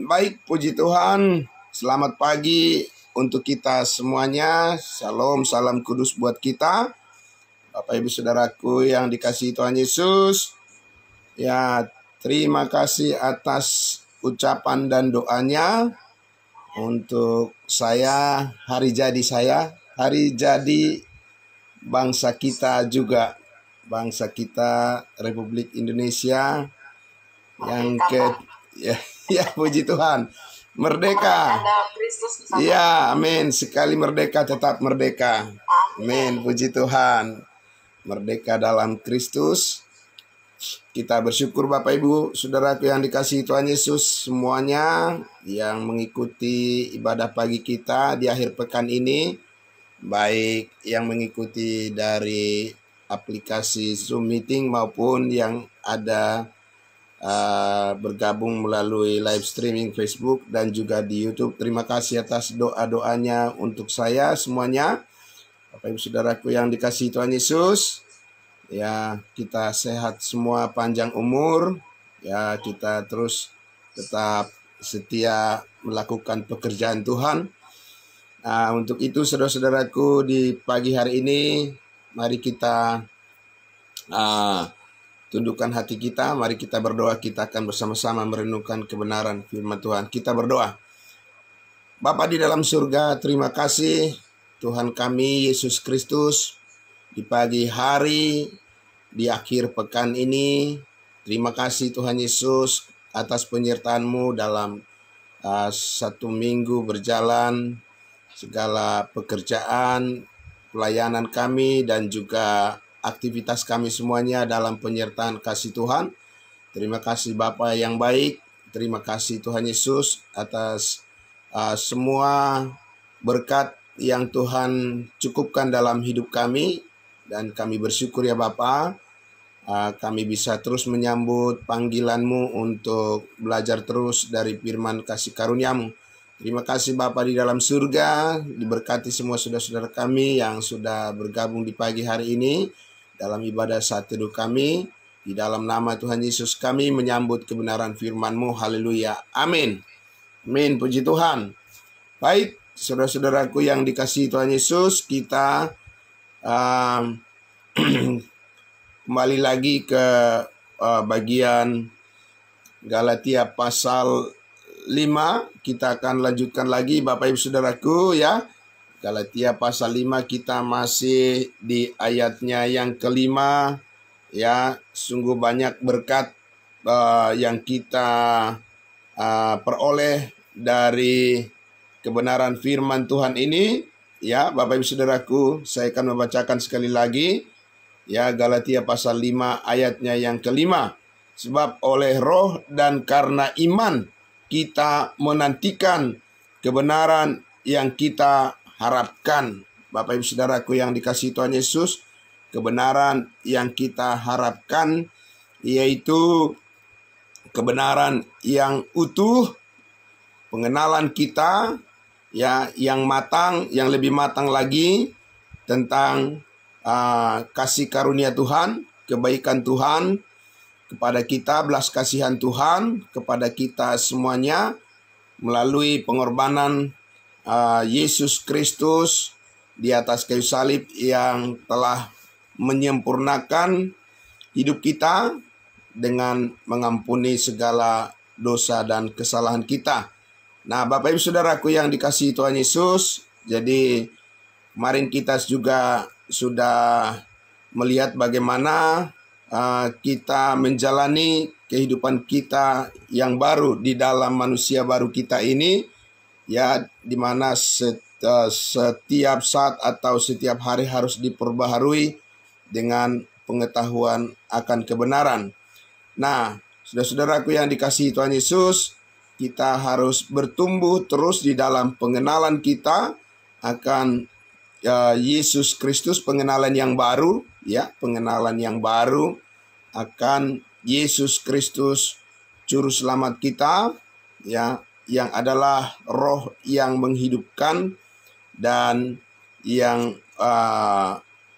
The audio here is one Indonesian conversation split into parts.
Baik, puji Tuhan. Selamat pagi untuk kita semuanya. Shalom, salam kudus buat kita. Bapak Ibu Saudaraku yang dikasihi Tuhan Yesus. Ya, terima kasih atas ucapan dan doanya untuk saya, hari jadi bangsa kita juga. Bangsa kita Republik Indonesia yang ya puji Tuhan, merdeka. Ya, amin. Sekali merdeka tetap merdeka. Amin, puji Tuhan. Merdeka dalam Kristus. Kita bersyukur Bapak Ibu, Saudaraku yang dikasihi Tuhan Yesus semuanya yang mengikuti ibadah pagi kita di akhir pekan ini, baik yang mengikuti dari aplikasi Zoom Meeting maupun yang ada bergabung melalui live streaming Facebook dan juga di YouTube. Terima kasih atas doa-doanya untuk saya semuanya. Bapak Ibu Saudaraku yang dikasihi Tuhan Yesus, ya kita sehat semua, panjang umur, ya kita terus tetap setia melakukan pekerjaan Tuhan. Nah, untuk itu saudara-saudaraku di pagi hari ini, mari kita tundukkan hati kita, mari kita berdoa. Kita akan bersama-sama merenungkan kebenaran firman Tuhan. Kita berdoa. Bapa di dalam surga, terima kasih Tuhan kami Yesus Kristus di pagi hari, di akhir pekan ini. Terima kasih Tuhan Yesus atas penyertaan-Mu dalam satu minggu berjalan, segala pekerjaan, pelayanan kami dan juga aktivitas kami semuanya dalam penyertaan kasih Tuhan. Terima kasih Bapa yang baik. Terima kasih Tuhan Yesus atas semua berkat yang Tuhan cukupkan dalam hidup kami. Dan kami bersyukur ya Bapa, kami bisa terus menyambut panggilan-Mu untuk belajar terus dari firman kasih karunia-Mu. Terima kasih Bapa di dalam surga, diberkati semua saudara-saudara kami yang sudah bergabung di pagi hari ini dalam ibadah saat teduh kami. Di dalam nama Tuhan Yesus kami menyambut kebenaran firman-Mu. Haleluya. Amin. Amin. Puji Tuhan. Baik, saudara-saudaraku yang dikasihi Tuhan Yesus, kita kembali lagi ke bagian Galatia pasal 5. Kita akan lanjutkan lagi Bapak Ibu Saudaraku ya. Galatia pasal 5, kita masih di ayatnya yang kelima ya. Sungguh banyak berkat yang kita peroleh dari kebenaran firman Tuhan ini ya. Bapak Ibu Saudaraku, saya akan membacakan sekali lagi ya, Galatia pasal 5 ayatnya yang kelima. Sebab oleh roh dan karena iman kita menantikan kebenaran yang kita harapkan. Bapak Ibu Saudaraku yang dikasihi Tuhan Yesus, kebenaran yang kita harapkan yaitu kebenaran yang utuh, pengenalan kita ya yang matang, yang lebih matang lagi tentang kasih karunia Tuhan, kebaikan Tuhan kepada kita, belas kasihan Tuhan kepada kita semuanya melalui pengorbanan Yesus Kristus di atas kayu salib yang telah menyempurnakan hidup kita dengan mengampuni segala dosa dan kesalahan kita. Nah, Bapak Ibu Saudaraku yang dikasihi Tuhan Yesus, jadi kemarin kita juga sudah melihat bagaimana kita menjalani kehidupan kita yang baru di dalam manusia baru kita ini ya, dimana setiap saat atau setiap hari harus diperbaharui dengan pengetahuan akan kebenaran. Nah, saudara-saudaraku yang dikasihi Tuhan Yesus, kita harus bertumbuh terus di dalam pengenalan kita akan Yesus Kristus, pengenalan yang baru ya, pengenalan yang baru akan Yesus Kristus juru selamat kita ya, yang adalah roh yang menghidupkan dan yang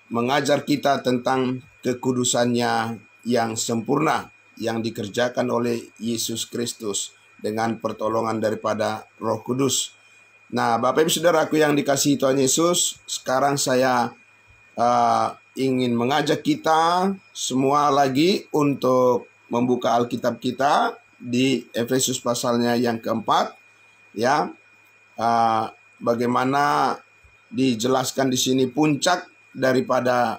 mengajar kita tentang kekudusannya yang sempurna yang dikerjakan oleh Yesus Kristus. dengan pertolongan daripada Roh Kudus. Nah, Bapak Ibu Saudaraku yang dikasihi Tuhan Yesus, sekarang saya ingin mengajak kita semua lagi untuk membuka Alkitab kita di Efesus pasalnya yang keempat, ya. Bagaimana dijelaskan di sini puncak daripada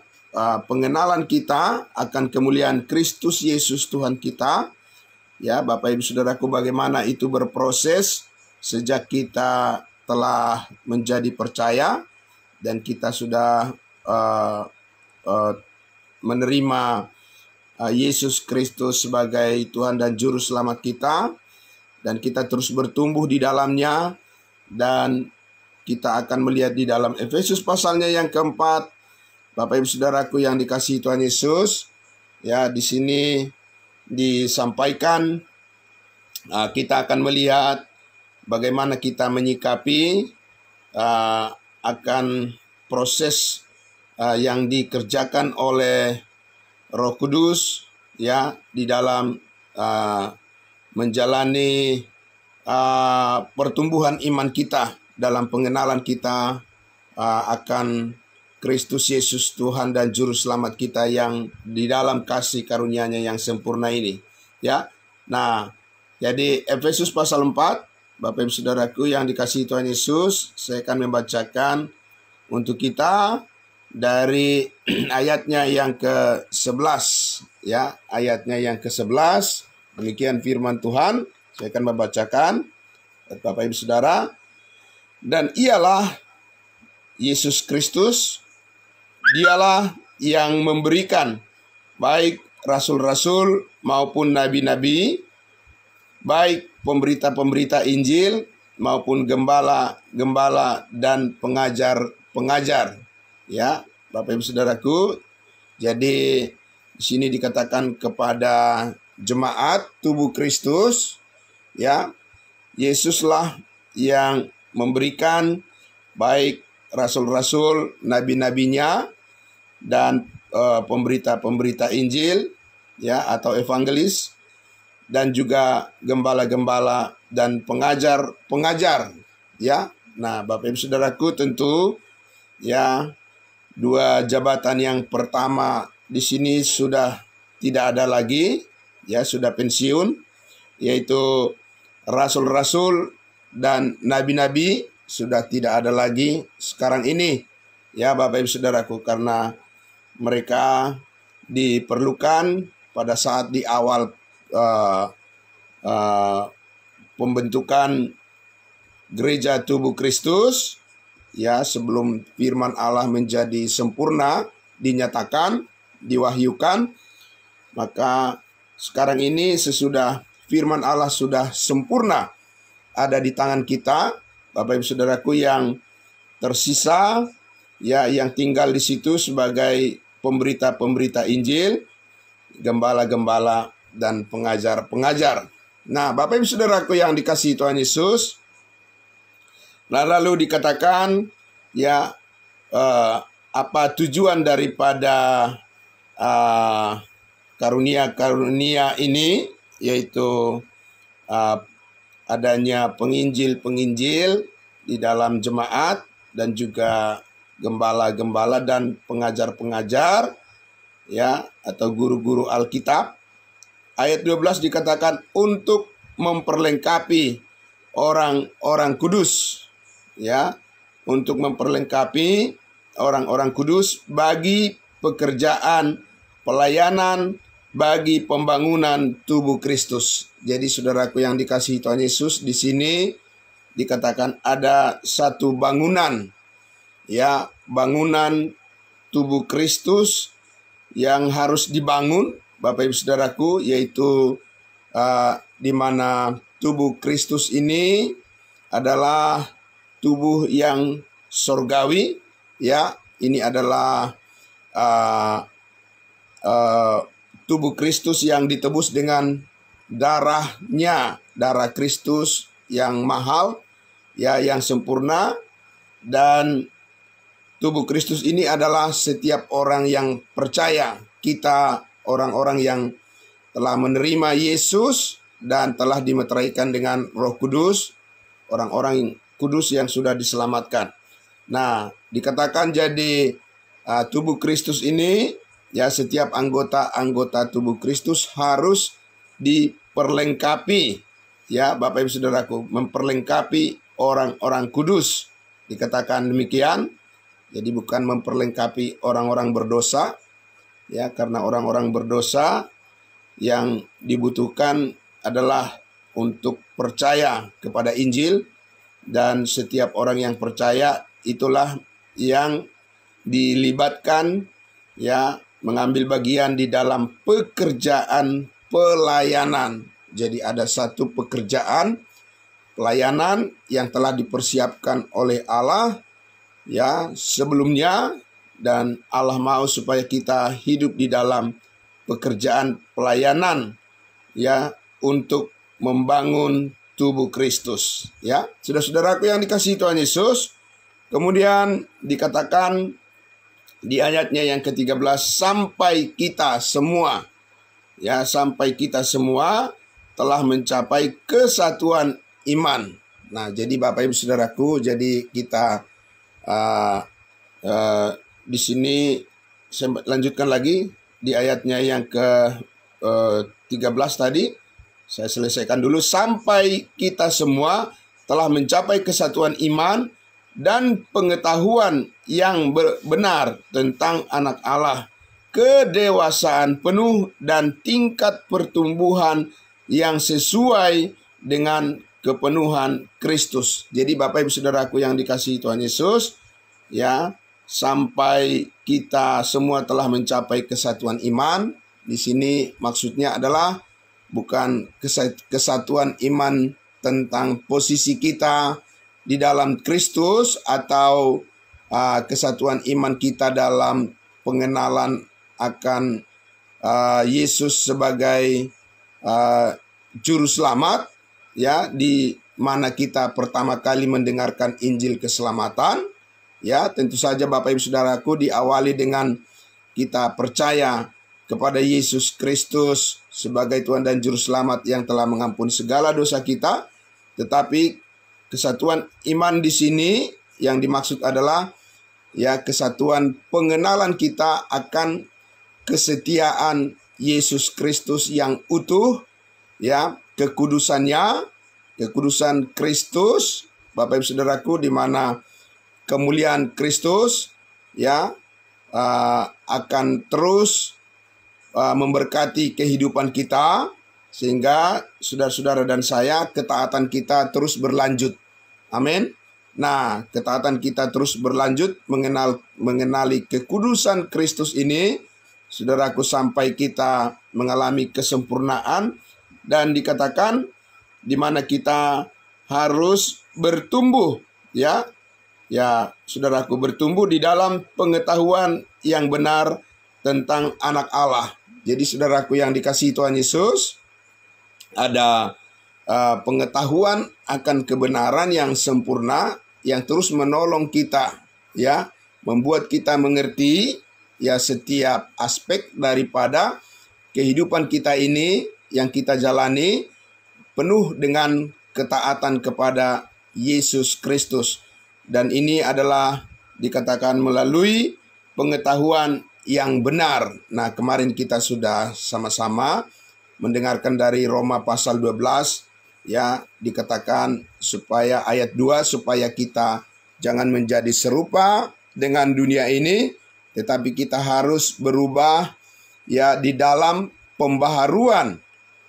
pengenalan kita akan kemuliaan Kristus Yesus Tuhan kita, ya Bapak Ibu Saudaraku, bagaimana itu berproses sejak kita telah menjadi percaya dan kita sudah menerima Yesus Kristus sebagai Tuhan dan Juru Selamat kita, dan kita terus bertumbuh di dalamnya. Dan kita akan melihat di dalam Efesus pasalnya yang keempat, Bapak Ibu Saudaraku yang dikasihi Tuhan Yesus, ya di sini disampaikan kita akan melihat bagaimana kita menyikapi akan proses yang dikerjakan oleh Roh Kudus, ya, di dalam menjalani pertumbuhan iman kita dalam pengenalan kita akan Kristus Yesus Tuhan dan Juru Selamat kita yang di dalam kasih karunia-Nya yang sempurna ini, ya. Nah, jadi Efesus pasal 4, Bapak Ibu Saudaraku yang dikasihi Tuhan Yesus, saya akan membacakan untuk kita dari ayatnya yang ke-11, ya, ayatnya yang ke-11. Demikian firman Tuhan. Saya akan membacakan, Bapak Ibu Saudara. Dan ialah Yesus Kristus, dialah yang memberikan baik rasul-rasul maupun nabi-nabi, baik pemberita-pemberita Injil maupun gembala-gembala dan pengajar-pengajar, ya Bapak Ibu Saudaraku. Jadi di sini dikatakan kepada jemaat tubuh Kristus, ya, Yesuslah yang memberikan baik rasul-rasul, nabi-nabinya dan pemberita-pemberita Injil, ya, atau evangelis, dan juga gembala-gembala dan pengajar-pengajar, ya. Nah, Bapak Ibu Saudaraku, tentu ya dua jabatan yang pertama di sini sudah tidak ada lagi, ya, sudah pensiun, yaitu rasul-rasul dan nabi-nabi sudah tidak ada lagi sekarang ini, ya Bapak Ibu Saudaraku, karena mereka diperlukan pada saat di awal pembentukan gereja tubuh Kristus, ya, sebelum firman Allah menjadi sempurna dinyatakan, diwahyukan. Maka sekarang ini sesudah firman Allah sudah sempurna ada di tangan kita, Bapak Ibu Saudaraku, yang tersisa, ya, yang tinggal di situ sebagai pemberita-pemberita Injil, gembala-gembala dan pengajar-pengajar. Nah, Bapak Ibu Saudaraku yang dikasihi Tuhan Yesus, lalu dikatakan, ya, apa tujuan daripada karunia-karunia ini, yaitu adanya penginjil-penginjil di dalam jemaat dan juga gembala-gembala dan pengajar-pengajar, ya, atau guru-guru Alkitab. Ayat 12 dikatakan untuk memperlengkapi orang-orang kudus, ya, untuk memperlengkapi orang-orang kudus bagi pekerjaan pelayanan, bagi pembangunan tubuh Kristus. Jadi saudaraku yang dikasihi Tuhan Yesus, di sini dikatakan ada satu bangunan, ya, bangunan tubuh Kristus yang harus dibangun, Bapak Ibu Saudaraku, yaitu di mana tubuh Kristus ini adalah tubuh yang surgawi, ya. Ini adalah tubuh Kristus yang ditebus dengan darahnya, darah Kristus yang mahal, ya, yang sempurna. Dan tubuh Kristus ini adalah setiap orang yang percaya. Kita orang-orang yang telah menerima Yesus, dan telah dimeteraikan dengan Roh Kudus, orang-orang kudus yang sudah diselamatkan. Nah, dikatakan jadi tubuh Kristus ini, ya setiap anggota tubuh Kristus harus diperlengkapi. Ya, Bapak Ibu Saudaraku, memperlengkapi orang-orang kudus. Dikatakan demikian. Jadi bukan memperlengkapi orang-orang berdosa, ya, karena orang-orang berdosa yang dibutuhkan adalah untuk percaya kepada Injil, dan setiap orang yang percaya itulah yang dilibatkan, ya, mengambil bagian di dalam pekerjaan pelayanan. Jadi ada satu pekerjaan pelayanan yang telah dipersiapkan oleh Allah, ya, sebelumnya, dan Allah mau supaya kita hidup di dalam pekerjaan pelayanan, ya, untuk membangun tubuh Kristus, ya. Saudara-saudaraku yang dikasihi Tuhan Yesus, kemudian dikatakan di ayatnya yang ke-13, sampai kita semua, ya, sampai kita semua telah mencapai kesatuan iman. Nah, jadi Bapak Ibu Saudaraku, jadi kita di sini saya lanjutkan lagi di ayatnya yang ke-13 tadi. Saya selesaikan dulu. Sampai kita semua telah mencapai kesatuan iman dan pengetahuan yang benar tentang anak Allah, kedewasaan penuh dan tingkat pertumbuhan yang sesuai dengan kepenuhan Kristus. Jadi Bapak Ibu Saudaraku yang dikasihi Tuhan Yesus, ya, sampai kita semua telah mencapai kesatuan iman. Di sini maksudnya adalah bukan kesatuan iman tentang posisi kita di dalam Kristus, atau kesatuan iman kita dalam pengenalan akan Yesus sebagai juru selamat, ya, di mana kita pertama kali mendengarkan Injil keselamatan. Ya, tentu saja Bapak Ibu Saudaraku, diawali dengan kita percaya kepada Yesus Kristus sebagai Tuhan dan Juru Selamat yang telah mengampuni segala dosa kita. Tetapi kesatuan iman di sini yang dimaksud adalah, ya, kesatuan pengenalan kita akan kesetiaan Yesus Kristus yang utuh, ya, kekudusan Kristus, Bapak Ibu Saudaraku, di mana kemuliaan Kristus, ya, akan terus memberkati kehidupan kita, sehingga saudara-saudara dan saya, ketaatan kita terus berlanjut. Amin. Nah, ketaatan kita terus berlanjut mengenali kekudusan Kristus ini, saudaraku, sampai kita mengalami kesempurnaan, dan dikatakan di mana kita harus bertumbuh, ya, saudaraku, bertumbuh di dalam pengetahuan yang benar tentang anak Allah. Jadi saudaraku yang dikasihi Tuhan Yesus, ada pengetahuan akan kebenaran yang sempurna yang terus menolong kita, ya, membuat kita mengerti, ya, setiap aspek daripada kehidupan kita ini yang kita jalani penuh dengan ketaatan kepada Yesus Kristus. Dan ini adalah dikatakan melalui pengetahuan yang benar. Nah, kemarin kita sudah sama-sama mendengarkan dari Roma pasal 12, ya, dikatakan supaya ayat 2, supaya kita jangan menjadi serupa dengan dunia ini, tetapi kita harus berubah, ya, di dalam pembaharuan,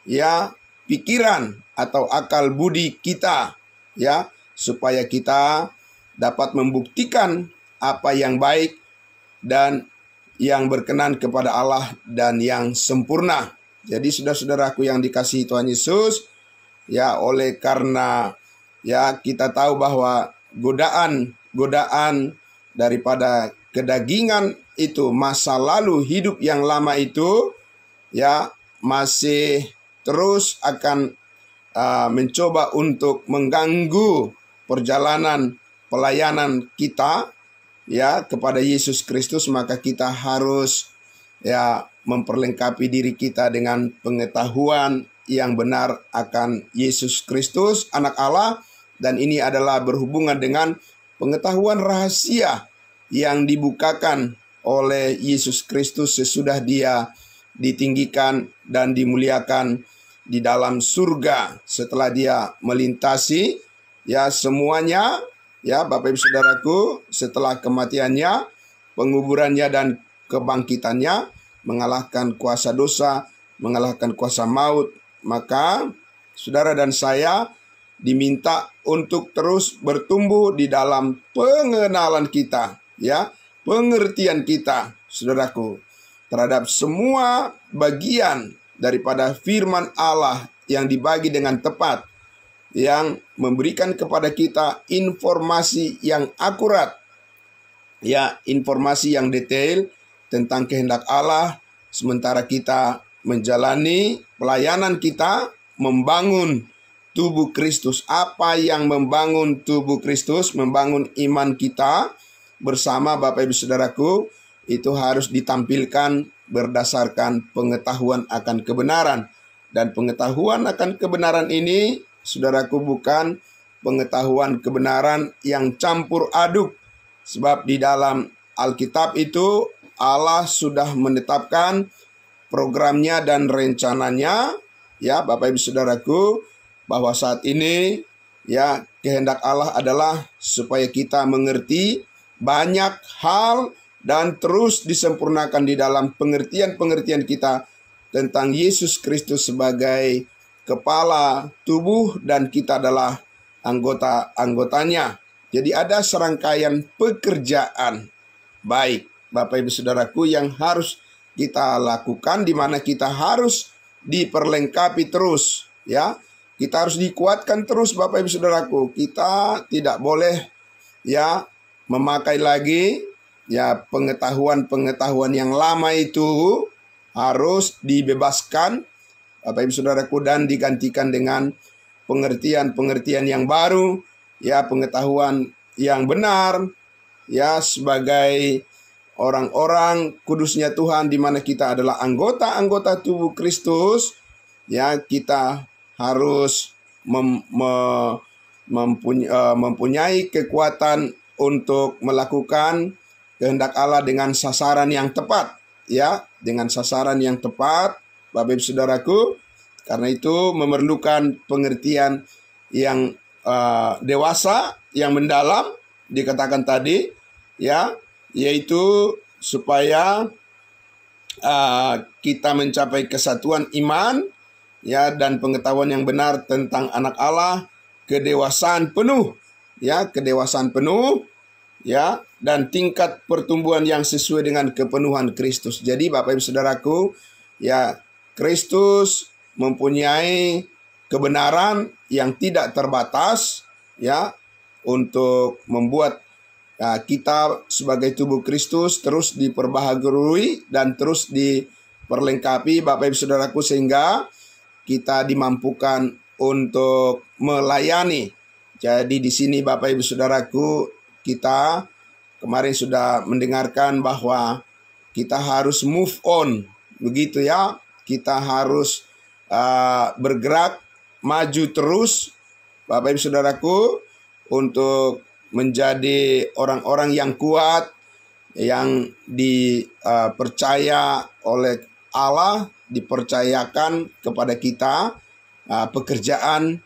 ya, pikiran atau akal budi kita, ya, supaya kita dapat membuktikan apa yang baik dan yang berkenan kepada Allah dan yang sempurna. Jadi saudara-saudaraku yang dikasihi Tuhan Yesus, ya, oleh karena, ya, kita tahu bahwa godaan daripada kedagingan itu, masa lalu hidup yang lama itu, ya, masih terus akan mencoba untuk mengganggu perjalanan pelayanan kita, ya, kepada Yesus Kristus. Maka kita harus, ya, memperlengkapi diri kita dengan pengetahuan yang benar akan Yesus Kristus, Anak Allah, dan ini adalah berhubungan dengan pengetahuan rahasia yang dibukakan oleh Yesus Kristus sesudah Dia ditinggikan dan dimuliakan di dalam surga setelah Dia melintasi ya semuanya, ya Bapak Ibu Saudaraku, setelah kematiannya, penguburannya dan kebangkitannya, mengalahkan kuasa dosa, mengalahkan kuasa maut. Maka saudara dan saya diminta untuk terus bertumbuh di dalam pengenalan kita, ya, pengertian kita, saudaraku, terhadap semua bagian daripada firman Allah yang dibagi dengan tepat, yang memberikan kepada kita informasi yang akurat, ya, informasi yang detail tentang kehendak Allah, sementara kita menjalani pelayanan kita membangun tubuh Kristus. Apa yang membangun tubuh Kristus, membangun iman kita bersama Bapak Ibu Saudaraku, itu harus ditampilkan berdasarkan pengetahuan akan kebenaran. Dan pengetahuan akan kebenaran ini, saudaraku, bukan pengetahuan kebenaran yang campur aduk. Sebab di dalam Alkitab itu Allah sudah menetapkan programnya dan rencananya, ya Bapak Ibu Saudaraku, bahwa saat ini ya kehendak Allah adalah supaya kita mengerti banyak hal dan terus disempurnakan di dalam pengertian-pengertian kita tentang Yesus Kristus sebagai kepala tubuh dan kita adalah anggota-anggotanya. Jadi ada serangkaian pekerjaan baik Bapak Ibu Saudaraku yang harus kita lakukan, di mana kita harus diperlengkapi terus, ya. Kita harus dikuatkan terus Bapak Ibu Saudaraku. Kita tidak boleh ya memakai lagi ya pengetahuan-pengetahuan yang lama itu, harus dibebaskan Bapak Ibu Saudaraku dan digantikan dengan pengertian-pengertian yang baru, ya, pengetahuan yang benar, ya, sebagai orang-orang kudusnya Tuhan, di mana kita adalah anggota-anggota tubuh Kristus, ya, kita harus mempunyai kekuatan untuk melakukan kehendak Allah dengan sasaran yang tepat, ya, dengan sasaran yang tepat, Bapak Ibu Saudaraku. Karena itu memerlukan pengertian yang dewasa, yang mendalam, dikatakan tadi, ya, yaitu supaya kita mencapai kesatuan iman, ya, dan pengetahuan yang benar tentang anak Allah, kedewasaan penuh, ya, kedewasaan penuh, ya, dan tingkat pertumbuhan yang sesuai dengan kepenuhan Kristus. Jadi Bapak Ibu Saudaraku, ya, Kristus mempunyai kebenaran yang tidak terbatas, ya, untuk membuat kita sebagai tubuh Kristus terus diperbaharui dan terus diperlengkapi Bapak Ibu Saudaraku, sehingga kita dimampukan untuk melayani. Jadi di sini Bapak Ibu Saudaraku, kita kemarin sudah mendengarkan bahwa kita harus move on, begitu ya. Kita harus bergerak maju terus Bapak Ibu Saudaraku untuk menjadi orang-orang yang kuat, yang dipercaya oleh Allah, dipercayakan kepada kita pekerjaan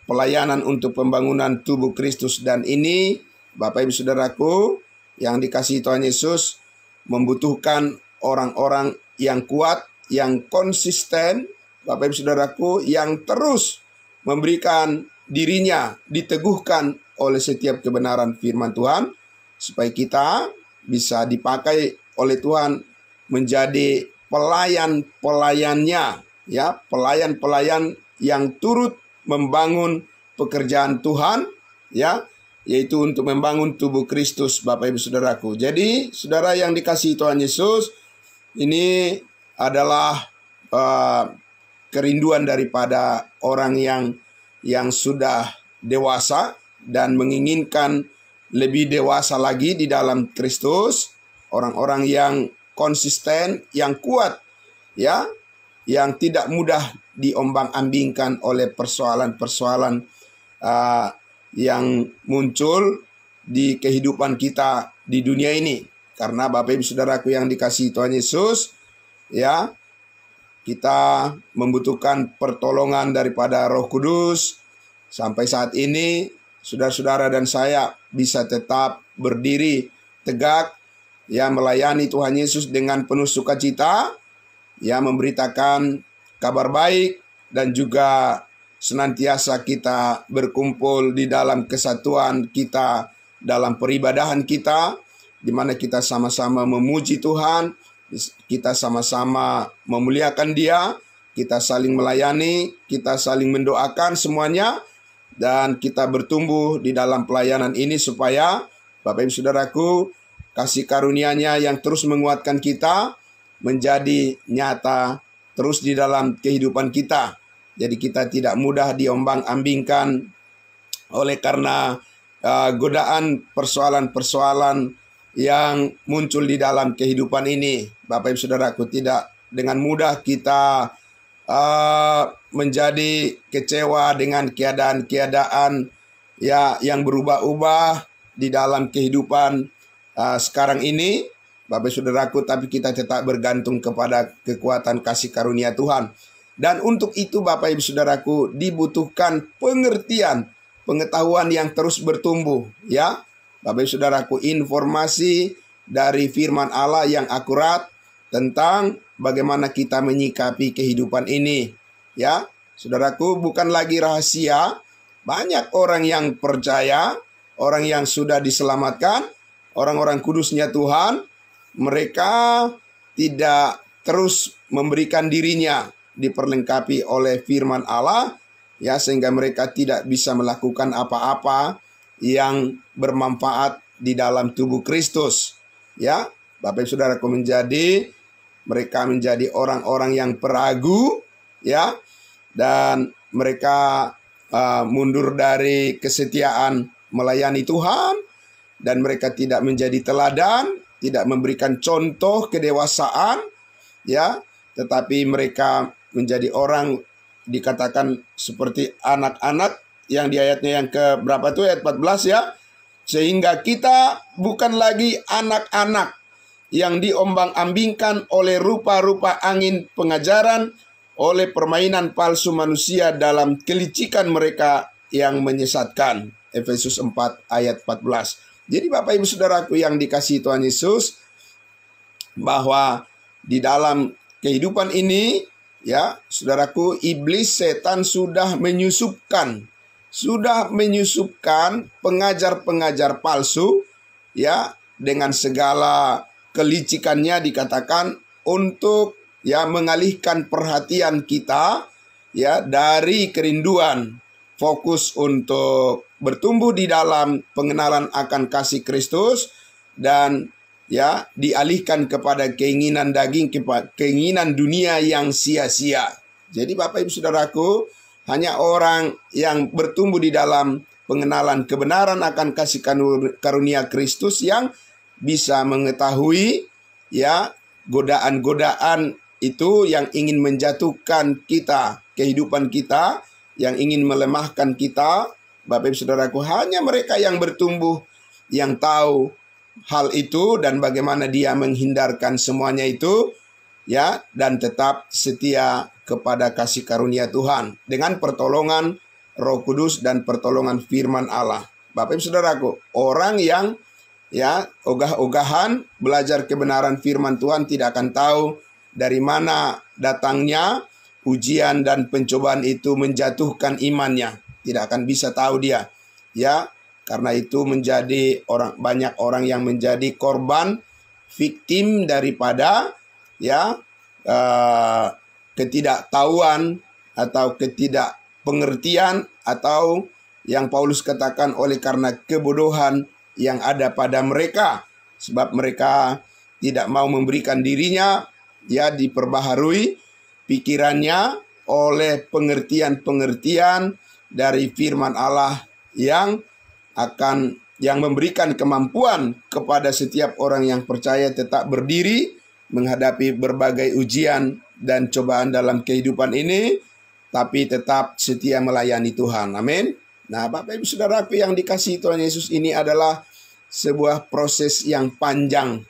pelayanan untuk pembangunan tubuh Kristus. Dan ini Bapak Ibu Saudaraku yang dikasihi Tuhan Yesus, membutuhkan orang-orang yang kuat, yang konsisten, Bapak Ibu Saudaraku, yang terus memberikan dirinya diteguhkan oleh setiap kebenaran firman Tuhan, supaya kita bisa dipakai oleh Tuhan menjadi pelayan-pelayannya, ya, pelayan-pelayan yang turut membangun pekerjaan Tuhan, ya, yaitu untuk membangun tubuh Kristus, Bapak Ibu Saudaraku. Jadi, saudara yang dikasihi Tuhan Yesus, ini adalah kerinduan daripada orang yang sudah dewasa dan menginginkan lebih dewasa lagi di dalam Kristus, orang-orang yang konsisten, yang kuat, ya, yang tidak mudah diombang-ambingkan oleh persoalan-persoalan yang muncul di kehidupan kita di dunia ini. Karena Bapak Ibu Saudaraku yang dikasihi Tuhan Yesus, ya, kita membutuhkan pertolongan daripada Roh Kudus. Sampai saat ini saudara-saudara dan saya bisa tetap berdiri tegak, ya, melayani Tuhan Yesus dengan penuh sukacita, ya, memberitakan kabar baik, dan juga senantiasa kita berkumpul di dalam kesatuan kita, dalam peribadahan kita, di mana kita sama-sama memuji Tuhan, kita sama-sama memuliakan Dia, kita saling melayani, kita saling mendoakan semuanya, dan kita bertumbuh di dalam pelayanan ini supaya Bapak Ibu Saudaraku, kasih karunia-Nya yang terus menguatkan kita menjadi nyata terus di dalam kehidupan kita. Jadi kita tidak mudah diombang-ambingkan oleh karena godaan persoalan-persoalan yang muncul di dalam kehidupan ini. Bapak Ibu Saudaraku, tidak dengan mudah kita menjadi kecewa dengan keadaan-keadaan, ya, yang berubah-ubah di dalam kehidupan sekarang ini, Bapak Saudaraku, tapi kita tetap bergantung kepada kekuatan kasih karunia Tuhan. Dan untuk itu Bapak Ibu Saudaraku, dibutuhkan pengertian, pengetahuan yang terus bertumbuh, ya. Bapak Ibu Saudaraku, informasi dari firman Allah yang akurat tentang bagaimana kita menyikapi kehidupan ini, ya. Saudaraku, bukan lagi rahasia, banyak orang yang percaya, orang yang sudah diselamatkan, orang-orang kudusnya Tuhan, mereka tidak terus memberikan dirinya diperlengkapi oleh firman Allah, ya, sehingga mereka tidak bisa melakukan apa-apa yang bermanfaat di dalam tubuh Kristus, ya. Bapak Ibu Saudaraku, mereka menjadi orang-orang yang peragu, ya, dan mereka mundur dari kesetiaan melayani Tuhan, dan mereka tidak menjadi teladan, tidak memberikan contoh kedewasaan, ya, tetapi mereka menjadi orang dikatakan seperti anak-anak yang di ayatnya yang ke berapa tuh, ayat 14, ya. Sehingga kita bukan lagi anak-anak yang diombang-ambingkan oleh rupa-rupa angin pengajaran, oleh permainan palsu manusia dalam kelicikan mereka yang menyesatkan. Efesus 4 ayat 14. Jadi Bapak Ibu Saudaraku yang dikasihi Tuhan Yesus, bahwa di dalam kehidupan ini, ya, saudaraku, iblis, setan sudah menyusupkan pengajar-pengajar palsu, ya, dengan segala kelicikannya dikatakan untuk, ya, mengalihkan perhatian kita, ya, dari kerinduan, fokus untuk bertumbuh di dalam pengenalan akan kasih Kristus, dan, ya, dialihkan kepada keinginan daging, keinginan dunia yang sia-sia. Jadi Bapak Ibu Saudaraku, hanya orang yang bertumbuh di dalam pengenalan kebenaran akan kasih karunia Kristus yang bisa mengetahui, ya, godaan-godaan itu yang ingin menjatuhkan kita, kehidupan kita, yang ingin melemahkan kita. Bapak Ibu Saudaraku, hanya mereka yang bertumbuh, yang tahu hal itu dan bagaimana dia menghindarkan semuanya itu, ya, dan tetap setia kepada kasih karunia Tuhan dengan pertolongan Roh Kudus dan pertolongan firman Allah. Bapak Ibu Saudaraku, orang yang, ya, ogah-ogahan belajar kebenaran firman Tuhan tidak akan tahu dari mana datangnya ujian dan pencobaan itu menjatuhkan imannya. Tidak akan bisa tahu dia, ya. Karena itu menjadi banyak orang yang menjadi korban, victim daripada, ya, ketidaktahuan atau ketidakpengertian, atau yang Paulus katakan oleh karena kebodohan yang ada pada mereka, sebab mereka tidak mau memberikan dirinya, ya, diperbaharui pikirannya oleh pengertian-pengertian dari firman Allah yang memberikan kemampuan kepada setiap orang yang percaya tetap berdiri menghadapi berbagai ujian dan cobaan dalam kehidupan ini, tapi tetap setia melayani Tuhan. Amin. Nah, Bapak Ibu Saudaraku yang dikasihi Tuhan Yesus, ini adalah sebuah proses yang panjang.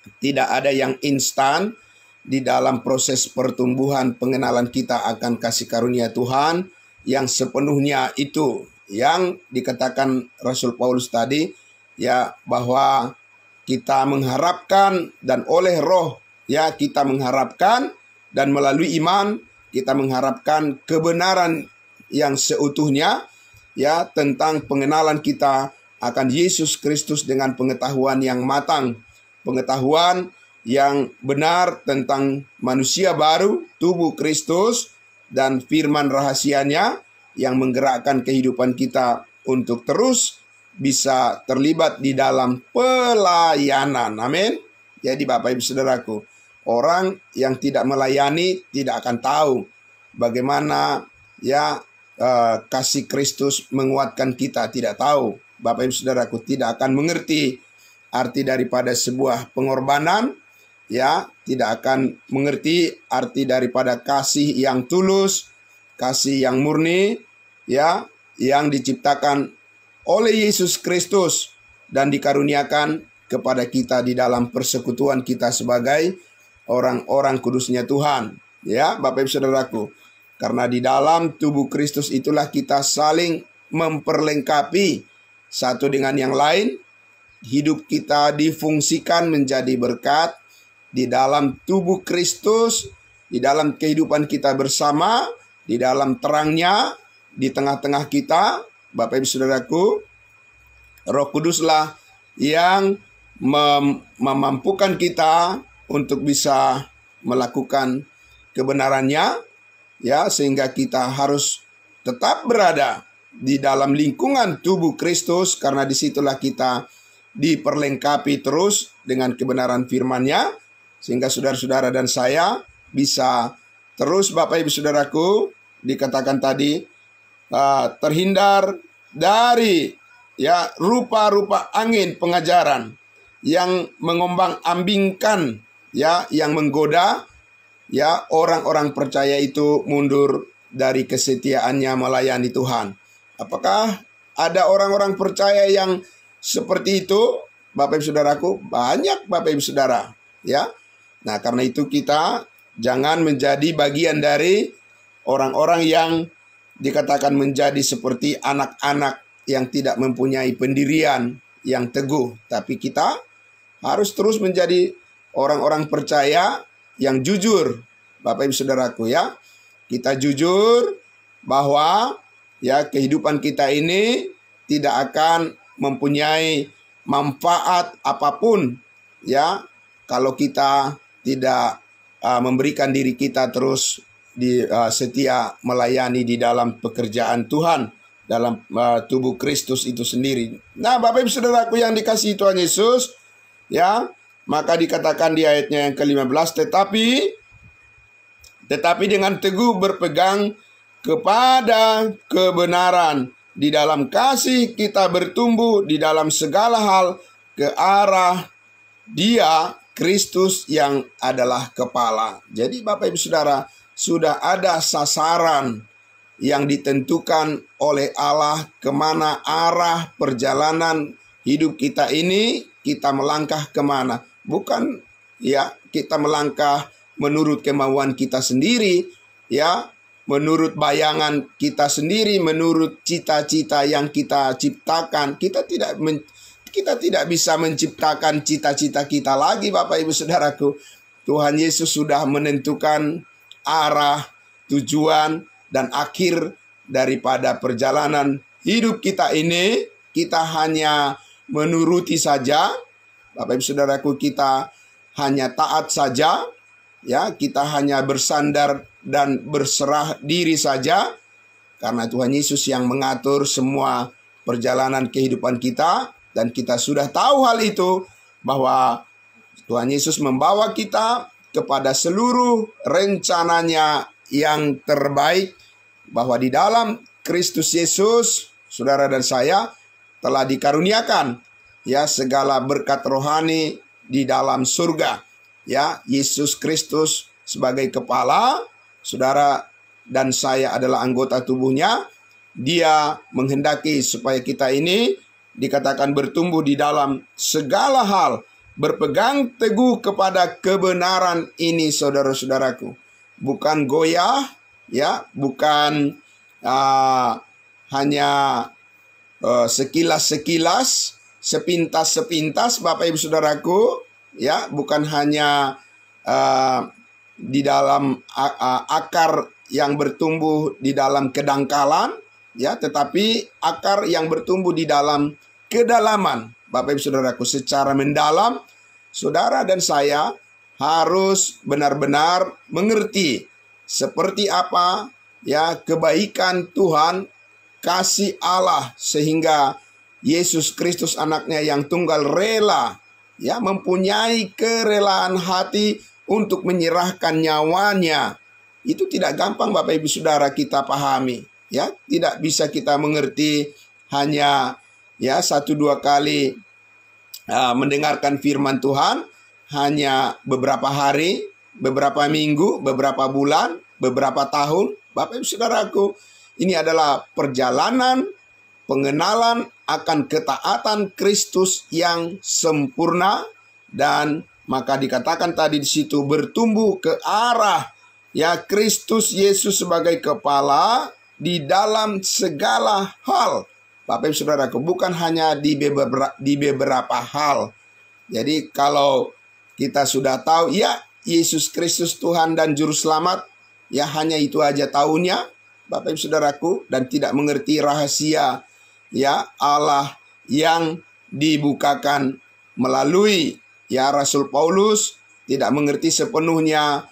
Tidak ada yang instan di dalam proses pertumbuhan pengenalan kita akan kasih karunia Tuhan yang sepenuhnya itu yang dikatakan Rasul Paulus tadi, ya, bahwa kita mengharapkan dan oleh Roh, ya, kita mengharapkan dan melalui iman kita mengharapkan kebenaran yang seutuhnya, ya, tentang pengenalan kita akan Yesus Kristus dengan pengetahuan yang matang, pengetahuan yang benar tentang manusia baru, tubuh Kristus, dan firman rahasianya yang menggerakkan kehidupan kita untuk terus bisa terlibat di dalam pelayanan. Amin. Jadi Bapak Ibu Saudaraku, orang yang tidak melayani tidak akan tahu bagaimana, ya, kasih Kristus menguatkan kita. Tidak tahu, Bapak Ibu Saudaraku, tidak akan mengerti arti daripada sebuah pengorbanan, ya, tidak akan mengerti arti daripada kasih yang tulus, kasih yang murni, ya, yang diciptakan oleh Yesus Kristus dan dikaruniakan kepada kita di dalam persekutuan kita sebagai orang-orang kudusnya Tuhan. Ya, Bapak Ibu Saudaraku, karena di dalam tubuh Kristus itulah kita saling memperlengkapi satu dengan yang lain. Hidup kita difungsikan menjadi berkat di dalam tubuh Kristus, di dalam kehidupan kita bersama, di dalam terangnya, di tengah-tengah kita. Bapak Ibu Saudaraku, Roh Kuduslah yang memampukan kita untuk bisa melakukan kebenarannya, ya, sehingga kita harus tetap berada di dalam lingkungan tubuh Kristus, karena disitulah kita diperlengkapi terus dengan kebenaran firman-Nya, sehingga saudara-saudara dan saya bisa terus, Bapak Ibu Saudaraku, dikatakan tadi, terhindar dari, ya, rupa-rupa angin pengajaran yang mengombang-ambingkan, ya, yang menggoda, ya, orang-orang percaya itu mundur dari kesetiaannya melayani Tuhan. Apakah ada orang-orang percaya yang seperti itu, Bapak Ibu Saudaraku? Banyak, Bapak Ibu Saudara, ya. Nah, karena itu kita jangan menjadi bagian dari orang-orang yang dikatakan menjadi seperti anak-anak yang tidak mempunyai pendirian yang teguh. Tapi kita harus terus menjadi orang-orang percaya yang jujur, Bapak Ibu Saudaraku, ya. Kita jujur bahwa, ya, kehidupan kita ini tidak akan mempunyai manfaat apapun, ya, kalau kita tidak memberikan diri kita terus setia melayani di dalam pekerjaan Tuhan, dalam tubuh Kristus itu sendiri. Nah, Bapak Ibu Saudaraku yang dikasihi Tuhan Yesus, ya, maka dikatakan di ayatnya yang ke-15, tetapi dengan teguh berpegang kepada kebenaran, di dalam kasih kita bertumbuh di dalam segala hal ke arah Dia, Kristus yang adalah kepala. Jadi Bapak Ibu Saudara, sudah ada sasaran yang ditentukan oleh Allah kemana arah perjalanan hidup kita ini, kita melangkah kemana. Bukan, ya, kita melangkah menurut kemauan kita sendiri, ya, menurut bayangan kita sendiri, menurut cita-cita yang kita ciptakan. Kita tidak bisa menciptakan cita-cita kita lagi, Bapak Ibu Saudaraku. Tuhan Yesus sudah menentukan arah, tujuan, dan akhir daripada perjalanan hidup kita ini. Kita hanya menuruti saja, Bapak Ibu Saudaraku, kita hanya taat saja, ya, kita hanya bersandar dan berserah diri saja, karena Tuhan Yesus yang mengatur semua perjalanan kehidupan kita. Dan kita sudah tahu hal itu, bahwa Tuhan Yesus membawa kita kepada seluruh rencananya yang terbaik, bahwa di dalam Kristus Yesus, saudara dan saya telah dikaruniakan, ya, segala berkat rohani di dalam surga. ya, Yesus Kristus sebagai kepala, saudara dan saya adalah anggota tubuhnya. Dia menghendaki supaya kita ini dikatakan bertumbuh di dalam segala hal, berpegang teguh kepada kebenaran ini, saudara-saudaraku. Bukan goyah, ya, bukan hanya sekilas-sekilas, sepintas-sepintas, Bapak Ibu Saudaraku, ya, bukan hanya di dalam akar yang bertumbuh di dalam kedangkalan, ya, tetapi akar yang bertumbuh di dalam kedalaman. Bapak Ibu Saudaraku, secara mendalam, saudara dan saya harus benar-benar mengerti seperti apa, ya, kebaikan Tuhan, kasih Allah, sehingga Yesus Kristus anaknya yang tunggal rela, ya, mempunyai kerelaan hati untuk menyerahkan nyawanya. Itu tidak gampang, Bapak Ibu Saudara, kita pahami, ya. Tidak bisa kita mengerti hanya, ya, 1-2 kali mendengarkan firman Tuhan, hanya beberapa hari, beberapa minggu, beberapa bulan, beberapa tahun. Bapak Ibu Saudaraku, ini adalah perjalanan pengenalan akan ketaatan Kristus yang sempurna, dan maka dikatakan tadi di situ bertumbuh ke arah, ya, Kristus Yesus sebagai kepala di dalam segala hal. Bapak Ibu Saudaraku, bukan hanya di beberapa hal. Jadi kalau kita sudah tahu, ya, Yesus Kristus Tuhan dan Juru Selamat, ya, hanya itu aja tahunya, Bapak Ibu Saudaraku, dan tidak mengerti rahasia, ya, Allah yang dibukakan melalui, ya, Rasul Paulus, tidak mengerti sepenuhnya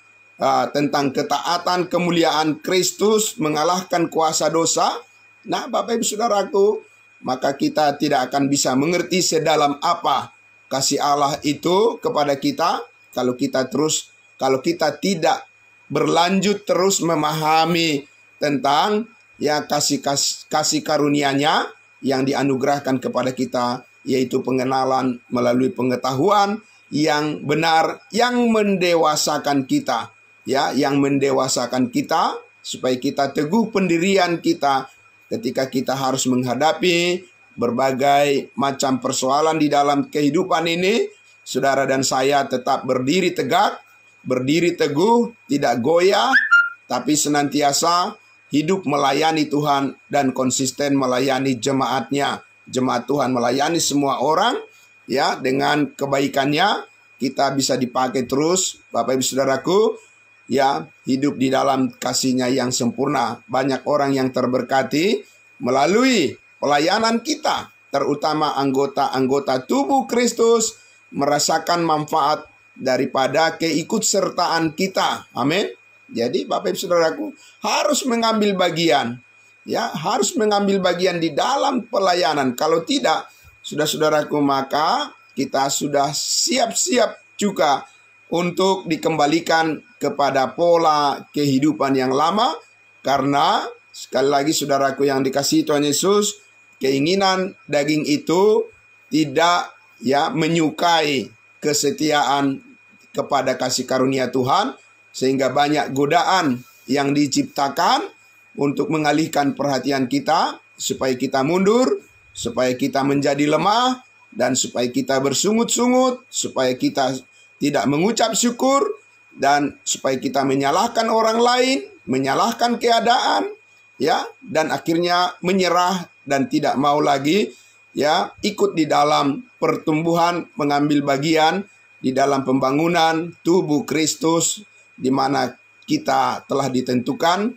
tentang ketaatan kemuliaan Kristus mengalahkan kuasa dosa. Nah, Bapak Ibu Saudaraku, maka kita tidak akan bisa mengerti sedalam apa kasih Allah itu kepada kita kalau kita tidak berlanjut terus memahami tentang, ya, kasih karunia-Nya yang dianugerahkan kepada kita, yaitu pengenalan melalui pengetahuan yang benar, yang mendewasakan kita, ya, yang mendewasakan kita supaya kita teguh pendirian kita ketika kita harus menghadapi berbagai macam persoalan di dalam kehidupan ini. Saudara dan saya tetap berdiri tegak, berdiri teguh, tidak goyah, tapi senantiasa hidup melayani Tuhan dan konsisten melayani jemaatnya. Jemaat Tuhan melayani semua orang, ya, dengan kebaikannya kita bisa dipakai terus, Bapak Ibu Saudaraku, ya, hidup di dalam kasih-Nya yang sempurna. Banyak orang yang terberkati melalui pelayanan kita, terutama anggota-anggota tubuh Kristus merasakan manfaat daripada keikutsertaan kita. Amin. Jadi Bapak Ibu Saudaraku harus mengambil bagian, ya, harus mengambil bagian di dalam pelayanan. Kalau tidak, saudara-saudaraku, maka kita sudah siap-siap juga untuk dikembalikan kepada pola kehidupan yang lama. Karena sekali lagi saudaraku yang dikasihi Tuhan Yesus, keinginan daging itu tidak, ya, menyukai kesetiaan kepada kasih karunia Tuhan, sehingga banyak godaan yang diciptakan untuk mengalihkan perhatian kita, supaya kita mundur, supaya kita menjadi lemah, dan supaya kita bersungut-sungut, supaya kita tidak mengucap syukur, dan supaya kita menyalahkan orang lain, menyalahkan keadaan, ya, dan akhirnya menyerah dan tidak mau lagi, ya, ikut di dalam pertumbuhan, mengambil bagian di dalam pembangunan tubuh Kristus, di mana kita telah ditentukan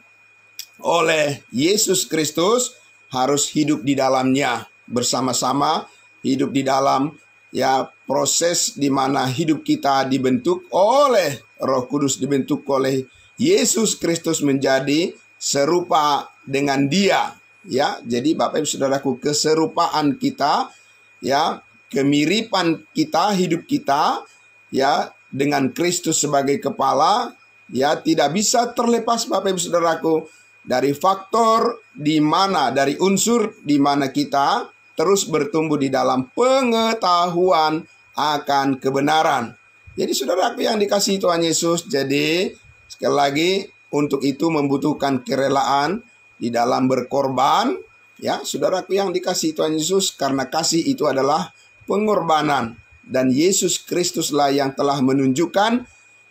oleh Yesus Kristus harus hidup di dalamnya bersama-sama, hidup di dalam, ya, proses di mana hidup kita dibentuk oleh Roh Kudus, dibentuk oleh Yesus Kristus menjadi serupa dengan Dia, ya. Jadi Bapak Ibu Saudaraku, keserupaan kita, ya, kemiripan kita, hidup kita, ya, dengan Kristus sebagai kepala, ya, tidak bisa terlepas Bapak Ibu Saudaraku dari faktor di mana, dari unsur di mana kita terus bertumbuh di dalam pengetahuan akan kebenaran. Jadi saudaraku yang dikasihi Tuhan Yesus, jadi sekali lagi untuk itu membutuhkan kerelaan di dalam berkorban. Ya, saudaraku yang dikasihi Tuhan Yesus, karena kasih itu adalah pengorbanan. Dan Yesus Kristuslah yang telah menunjukkan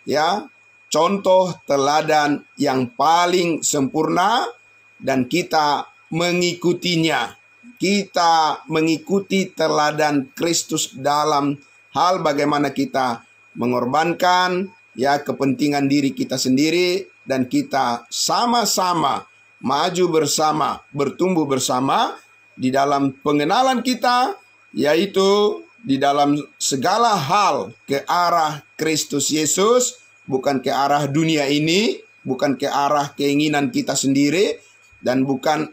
ya contoh teladan yang paling sempurna, dan kita mengikutinya. Kita mengikuti teladan Kristus dalam hal bagaimana kita mengorbankan ya kepentingan diri kita sendiri, dan kita sama-sama maju bersama, bertumbuh bersama di dalam pengenalan kita, yaitu di dalam segala hal ke arah Kristus Yesus, bukan ke arah dunia ini, bukan ke arah keinginan kita sendiri, dan bukan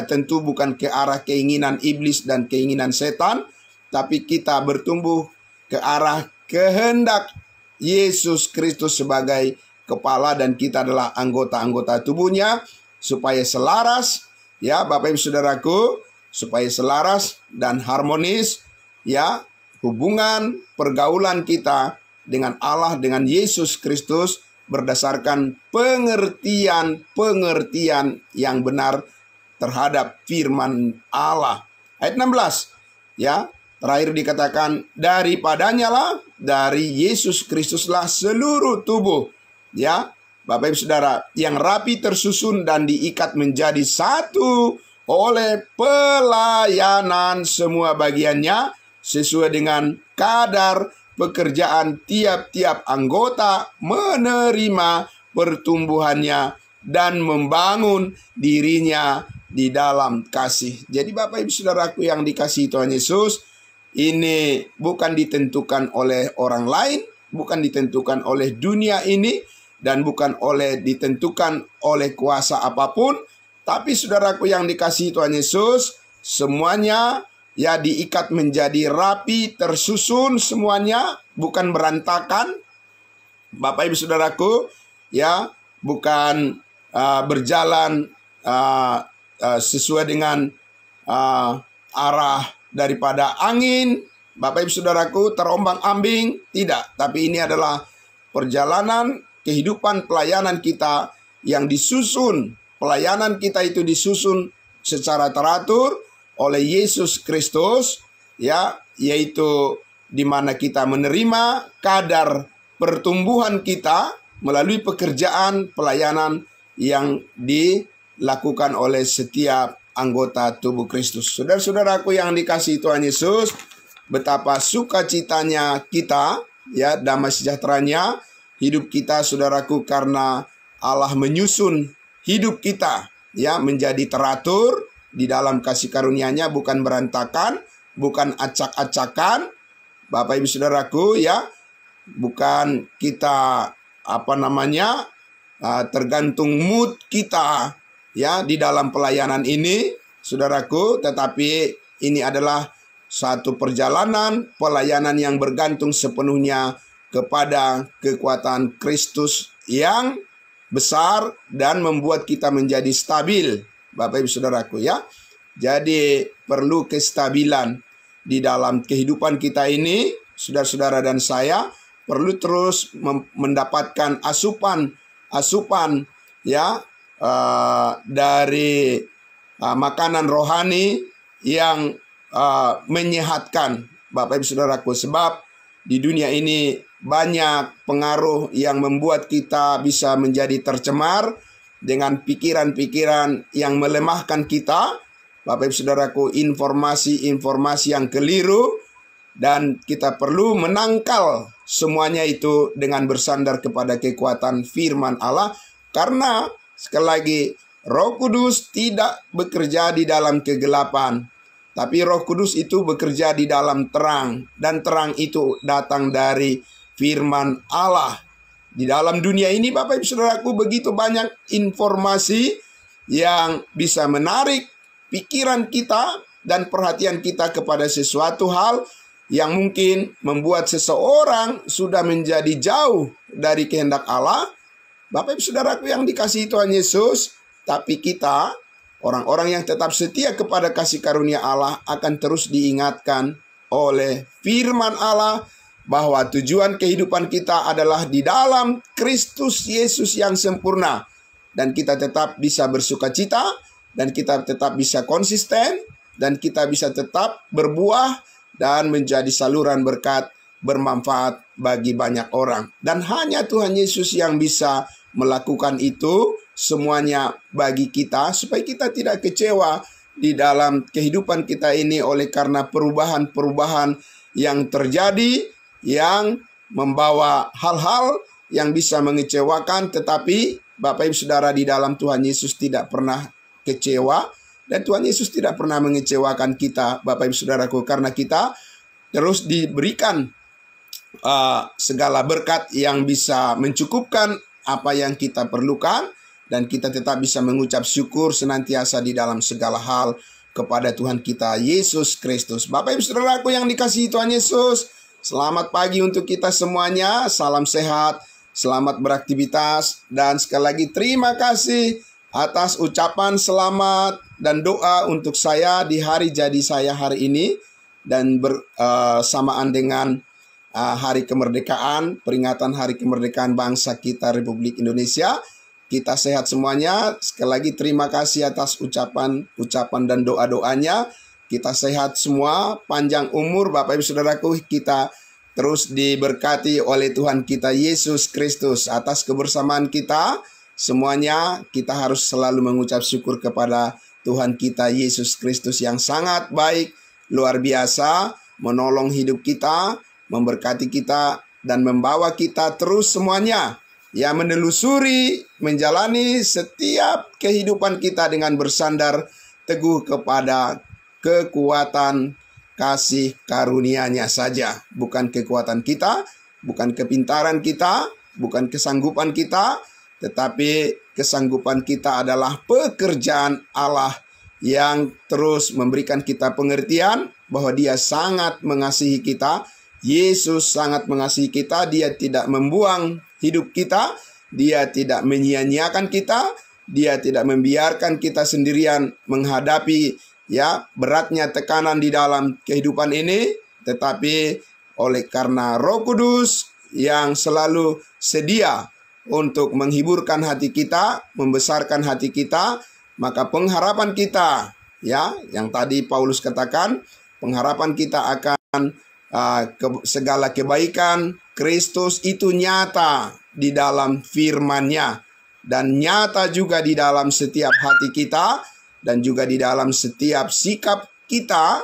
tentu bukan ke arah keinginan iblis dan keinginan setan, tapi kita bertumbuh ke arah kehendak Yesus Kristus sebagai kepala, dan kita adalah anggota-anggota tubuhnya, supaya selaras ya Bapak Ibu Saudaraku, supaya selaras dan harmonis ya hubungan pergaulan kita dengan Allah, dengan Yesus Kristus, berdasarkan pengertian yang benar terhadap firman Allah. Ayat 16 ya, terakhir dikatakan, daripadanya lah, dari Yesus Kristuslah seluruh tubuh ya Bapak Ibu Saudara yang rapi tersusun dan diikat menjadi satu oleh pelayanan semua bagiannya sesuai dengan kadar pekerjaan tiap-tiap anggota, menerima pertumbuhannya dan membangun dirinya di dalam kasih. Jadi Bapak Ibu Saudaraku yang dikasihi Tuhan Yesus, ini bukan ditentukan oleh orang lain, bukan ditentukan oleh dunia ini, dan bukan ditentukan oleh kuasa apapun. Tapi saudaraku yang dikasihi Tuhan Yesus, semuanya ya diikat menjadi rapi, tersusun semuanya, bukan berantakan. Bapak Ibu Saudaraku, ya bukan berjalan sesuai dengan arah daripada angin. Bapak Ibu Saudaraku, terombang-ambing, tidak. Tapi ini adalah perjalanan kehidupan pelayanan kita yang disusun. Pelayanan kita itu disusun secara teratur oleh Yesus Kristus, ya, yaitu di mana kita menerima kadar pertumbuhan kita melalui pekerjaan pelayanan yang dilakukan oleh setiap anggota tubuh Kristus. Saudara-saudaraku yang dikasihi Tuhan Yesus, betapa sukacitanya kita, ya, damai sejahteranya hidup kita, saudaraku, karena Allah menyusun hidup kita, ya, menjadi teratur di dalam kasih karunia-Nya, bukan berantakan, bukan acak-acakan. Bapak Ibu Saudaraku, ya, bukan kita tergantung mood kita, ya, di dalam pelayanan ini, saudaraku, tetapi ini adalah satu perjalanan pelayanan yang bergantung sepenuhnya kepada kekuatan Kristus yang besar dan membuat kita menjadi stabil, Bapak Ibu Saudaraku, ya. Jadi perlu kestabilan di dalam kehidupan kita ini, saudara-saudara dan saya perlu terus mendapatkan asupan ya dari makanan rohani yang menyehatkan, Bapak Ibu Saudaraku, sebab di dunia ini banyak pengaruh yang membuat kita bisa menjadi tercemar dengan pikiran-pikiran yang melemahkan kita, Bapak Ibu Saudaraku, informasi-informasi yang keliru, dan kita perlu menangkal semuanya itu dengan bersandar kepada kekuatan firman Allah, karena sekali lagi Roh Kudus tidak bekerja di dalam kegelapan, tapi Roh Kudus itu bekerja di dalam terang, dan terang itu datang dari firman Allah. Di dalam dunia ini, Bapak Ibu Saudaraku, begitu banyak informasi yang bisa menarik pikiran kita dan perhatian kita kepada sesuatu hal yang mungkin membuat seseorang sudah menjadi jauh dari kehendak Allah. Bapak Ibu Saudaraku yang dikasihi Tuhan Yesus, tapi kita, orang-orang yang tetap setia kepada kasih karunia Allah, akan terus diingatkan oleh firman Allah bahwa tujuan kehidupan kita adalah di dalam Kristus Yesus yang sempurna. Dan kita tetap bisa bersuka cita, dan kita tetap bisa konsisten, dan kita bisa tetap berbuah dan menjadi saluran berkat bermanfaat bagi banyak orang. Dan hanya Tuhan Yesus yang bisa melakukan itu semuanya bagi kita, supaya kita tidak kecewa di dalam kehidupan kita ini oleh karena perubahan-perubahan yang terjadi, yang membawa hal-hal yang bisa mengecewakan. Tetapi Bapak Ibu Saudara, di dalam Tuhan Yesus tidak pernah kecewa, dan Tuhan Yesus tidak pernah mengecewakan kita, Bapak Ibu Saudaraku, karena kita terus diberikan segala berkat yang bisa mencukupkan apa yang kita perlukan, dan kita tetap bisa mengucap syukur senantiasa di dalam segala hal kepada Tuhan kita Yesus Kristus. Bapak Ibu Saudaraku yang dikasihi Tuhan Yesus, selamat pagi untuk kita semuanya. Salam sehat, selamat beraktivitas, dan sekali lagi terima kasih atas ucapan selamat dan doa untuk saya di hari jadi saya hari ini, dan bersamaan dengan hari kemerdekaan, peringatan hari kemerdekaan bangsa kita Republik Indonesia. Kita sehat semuanya. Sekali lagi terima kasih atas ucapan dan doa-doanya. Kita sehat semua, panjang umur Bapak Ibu Saudaraku. Kita terus diberkati oleh Tuhan kita Yesus Kristus. Atas kebersamaan kita semuanya, kita harus selalu mengucap syukur kepada Tuhan kita Yesus Kristus yang sangat baik, luar biasa, menolong hidup kita, memberkati kita, dan membawa kita terus semuanya, ya, menelusuri, menjalani setiap kehidupan kita dengan bersandar teguh kepada kekuatan kasih karunia-Nya saja. Bukan kekuatan kita, bukan kepintaran kita, bukan kesanggupan kita, tetapi kesanggupan kita adalah pekerjaan Allah yang terus memberikan kita pengertian bahwa Dia sangat mengasihi kita. Yesus sangat mengasihi kita. Dia tidak membuang hidup kita. Dia tidak menyia-nyiakan kita. Dia tidak membiarkan kita sendirian menghadapi beratnya tekanan di dalam kehidupan ini. Tetapi oleh karena Roh Kudus yang selalu sedia untuk menghiburkan hati kita, membesarkan hati kita, maka pengharapan kita, yang tadi Paulus katakan, pengharapan kita akan segala kebaikan Kristus itu nyata di dalam firman-Nya, dan nyata juga di dalam setiap hati kita, dan juga di dalam setiap sikap kita,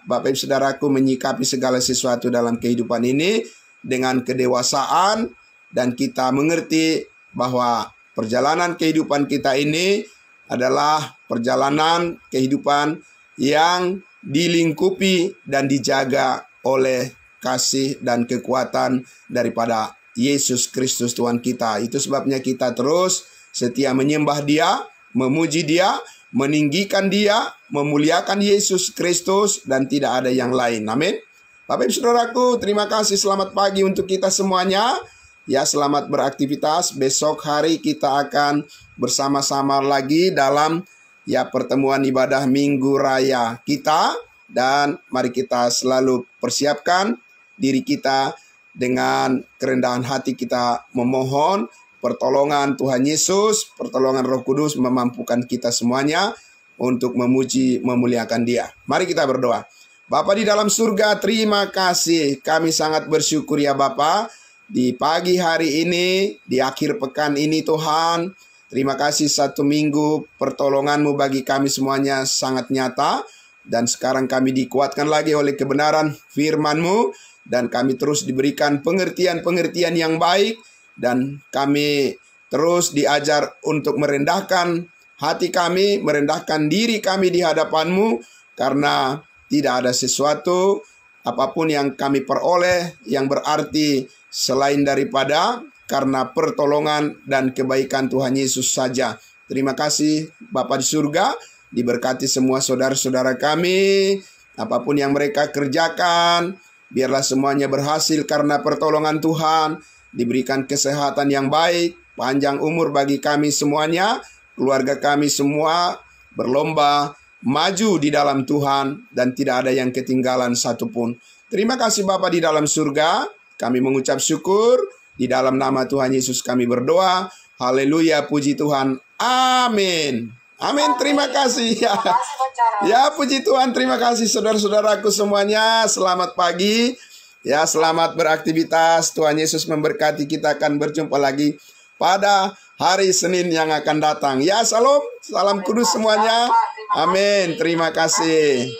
Bapak Ibu Saudaraku, menyikapi segala sesuatu dalam kehidupan ini dengan kedewasaan. Dan kita mengerti bahwa perjalanan kehidupan kita ini adalah perjalanan kehidupan yang dilingkupi dan dijaga oleh kasih dan kekuatan daripada Yesus Kristus Tuhan kita. Itu sebabnya kita terus setia menyembah Dia, memuji Dia, meninggikan Dia, memuliakan Yesus Kristus, dan tidak ada yang lain. Amin. Bapak Ibu Saudaraku, terima kasih. Selamat pagi untuk kita semuanya. Selamat beraktivitas. Besok hari kita akan bersama-sama lagi dalam pertemuan ibadah Minggu Raya kita. Dan mari kita selalu persiapkan diri kita dengan kerendahan hati, kita memohon pertolongan Tuhan Yesus, pertolongan Roh Kudus memampukan kita semuanya untuk memuji, memuliakan Dia. Mari kita berdoa. Bapa di dalam surga, terima kasih. Kami sangat bersyukur ya Bapa, di pagi hari ini, di akhir pekan ini Tuhan, terima kasih satu minggu pertolongan-Mu bagi kami semuanya sangat nyata. Dan sekarang kami dikuatkan lagi oleh kebenaran firman-Mu, dan kami terus diberikan pengertian-pengertian yang baik, dan kami terus diajar untuk merendahkan hati kami, merendahkan diri kami di hadapan-Mu, karena tidak ada sesuatu apapun yang kami peroleh yang berarti selain daripada karena pertolongan dan kebaikan Tuhan Yesus saja. Terima kasih Bapa di surga, diberkati semua saudara-saudara kami, apapun yang mereka kerjakan, biarlah semuanya berhasil karena pertolongan Tuhan, diberikan kesehatan yang baik, panjang umur bagi kami semuanya, keluarga kami semua berlomba maju di dalam Tuhan, dan tidak ada yang ketinggalan satupun. Terima kasih Bapa di dalam surga. Kami mengucap syukur. Di dalam nama Tuhan Yesus kami berdoa. Haleluya, puji Tuhan. Amin. Amin, terima kasih. Ya, puji Tuhan, terima kasih saudara-saudaraku semuanya. Selamat pagi. Ya, selamat beraktivitas. Tuhan Yesus memberkati. Kita akan berjumpa lagi pada hari Senin yang akan datang. Ya, salam kudus semuanya. Amin, terima kasih.